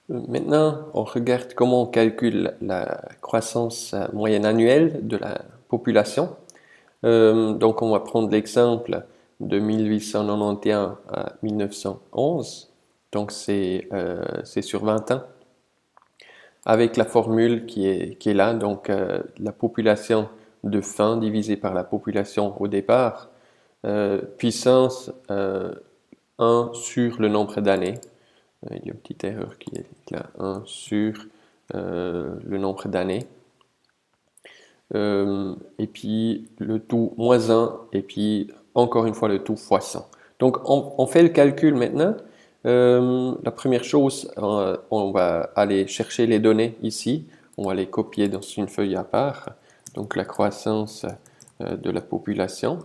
Maintenant, on regarde comment on calcule la croissance moyenne annuelle de la population. Donc, on va prendre l'exemple de 1891 à 1911. Donc, c'est sur 20 ans. Avec la formule qui est là, donc la population de fin divisée par la population au départ, puissance 1 sur le nombre d'années. Il y a une petite erreur qui est là, 1 sur le nombre d'années. Et puis le tout moins 1, et puis encore une fois le tout fois 100. Donc on fait le calcul maintenant. La première chose, on va aller chercher les données ici. On va les copier dans une feuille à part. Donc la croissance de la population.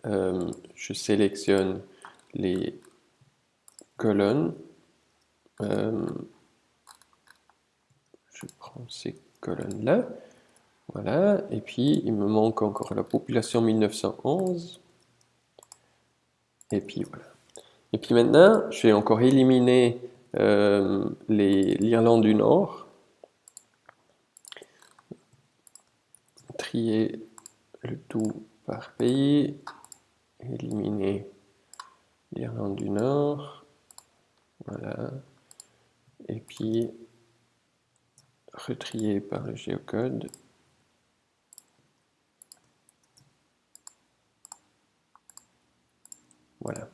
Je sélectionne les colonnes. Je prends ces colonnes-là. Voilà. Et puis, il me manque encore la population 1911. Et puis, voilà. Et puis maintenant, je vais encore éliminer l'Irlande du Nord. Trier le tout par pays. Éliminer l'Irlande du Nord. Voilà. Et puis, retrier par le géocode. Voilà.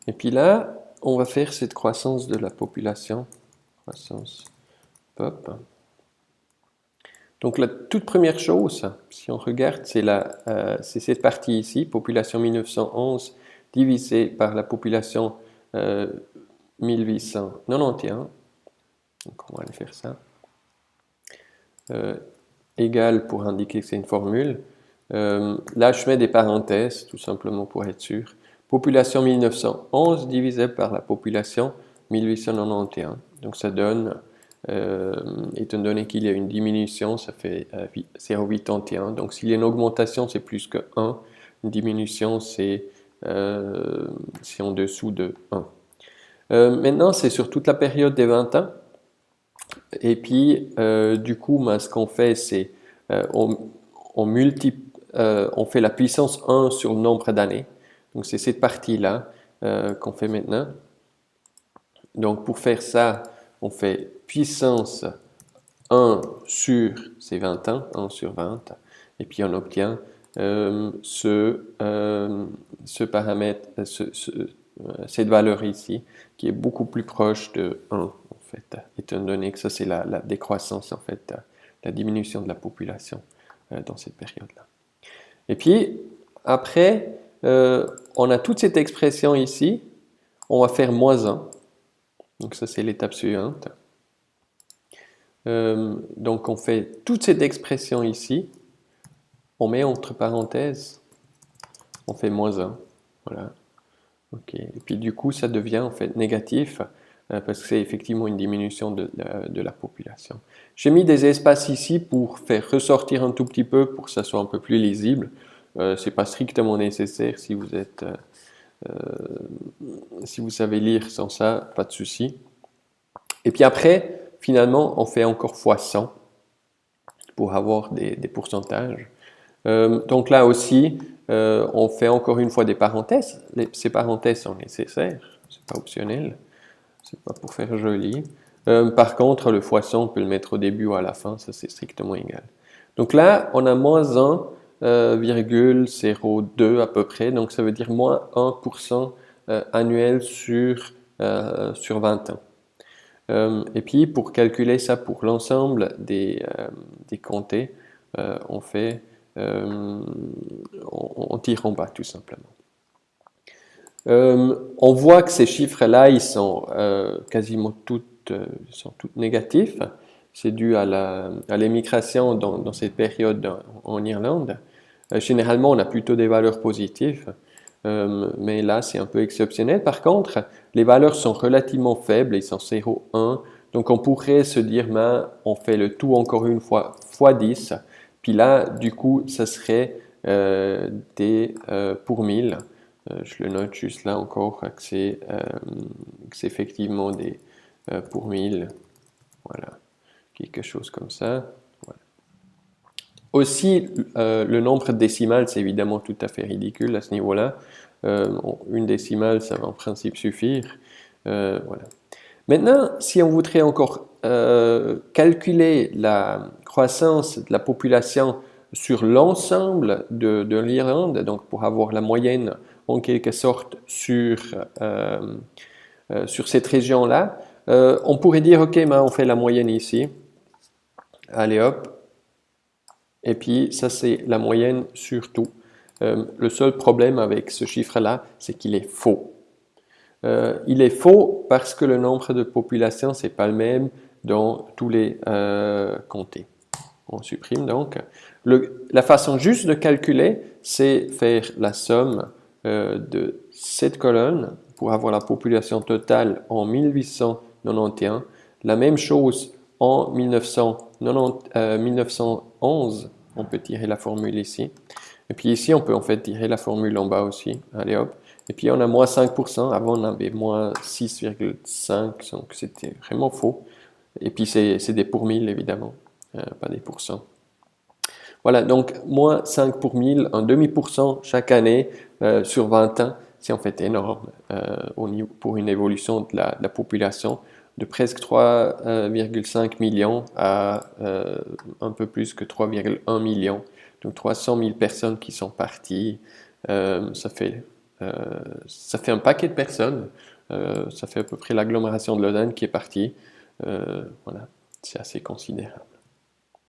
Et puis là, on va faire cette croissance de la population. Croissance pop. Donc la toute première chose, si on regarde, c'est cette partie ici, population 1911 divisée par la population 1891. Donc on va aller faire ça. Égal pour indiquer que c'est une formule. Là, je mets des parenthèses, tout simplement pour être sûr. Population 1911 divisée par la population 1891. Donc ça donne, étant donné qu'il y a une diminution, ça fait 0,81. Donc s'il y a une augmentation, c'est plus que 1. Une diminution, c'est en dessous de 1. Maintenant, c'est sur toute la période des 20 ans. Et puis, du coup, ce qu'on fait, c'est on fait la puissance 1 sur le nombre d'années. Donc, c'est cette partie-là qu'on fait maintenant. Donc, pour faire ça, on fait puissance 1 sur ces 20 ans, 1 sur 20, et puis on obtient ce paramètre, cette valeur ici, qui est beaucoup plus proche de 1, en fait, étant donné que ça, c'est la décroissance, en fait, la diminution de la population dans cette période-là. Et puis, après, on a toute cette expression ici, on va faire moins 1. Donc ça, c'est l'étape suivante. Donc on fait toute cette expression ici, on met entre parenthèses, on fait moins 1. Voilà. Okay. Et puis du coup, ça devient en fait négatif parce que c'est effectivement une diminution de la population. J'ai mis des espaces ici pour faire ressortir un tout petit peu, pour que ça soit un peu plus lisible. C'est pas strictement nécessaire si vous êtes, si vous savez lire sans ça, pas de souci. Et puis après, finalement, on fait encore fois 100 pour avoir des pourcentages. Donc là aussi, on fait encore une fois des parenthèses. Ces parenthèses sont nécessaires, c'est pas optionnel, c'est pas pour faire joli. Par contre, le fois 100, on peut le mettre au début ou à la fin, ça c'est strictement égal. Donc là, on a moins 1,02 à peu près, donc ça veut dire moins 1% annuel sur 20 ans. Et puis, pour calculer ça pour l'ensemble des comtés, on fait, on tire en bas tout simplement. On voit que ces chiffres-là, ils sont quasiment toutes négatifs. C'est dû à l'émigration dans cette période en Irlande. Généralement, on a plutôt des valeurs positives. Mais là, c'est un peu exceptionnel. Par contre, les valeurs sont relativement faibles, ils sont 0,1. Donc, on pourrait se dire, on fait le tout encore une fois fois 10. Puis là, du coup, ça serait pour 1000. Je le note juste là encore que c'est effectivement pour 1000. Voilà, quelque chose comme ça. Voilà. Aussi, le nombre décimal, c'est évidemment tout à fait ridicule à ce niveau-là. Une décimale, ça va en principe suffire. Voilà. Maintenant, si on voudrait encore calculer la croissance de la population sur l'ensemble de l'Irlande, donc pour avoir la moyenne en quelque sorte sur cette région-là, on pourrait dire, ok, ben, on fait la moyenne ici. Allez hop. Et puis, ça, c'est la moyenne sur tout. Le seul problème avec ce chiffre-là, c'est qu'il est faux. Il est faux parce que le nombre de population, c'est pas le même dans tous les comtés. On supprime donc. La façon juste de calculer, c'est faire la somme de cette colonne pour avoir la population totale en 1891. La même chose en 1911. On peut tirer la formule ici. Et puis ici, on peut en fait tirer la formule en bas aussi. Allez hop. Et puis on a moins 5%. Avant, on avait moins 6,5. Donc c'était vraiment faux. Et puis c'est des pour 1000 évidemment, pas des pourcents. Voilà, donc moins 5 pour 1000, un demi-pourcent chaque année sur 20 ans, c'est en fait énorme pour une évolution de la population de presque 3,5 millions à un peu plus que 3,1 millions. Donc 300 000 personnes qui sont parties, ça fait un paquet de personnes, ça fait à peu près l'agglomération de Lausanne qui est partie. Voilà, c'est assez considérable.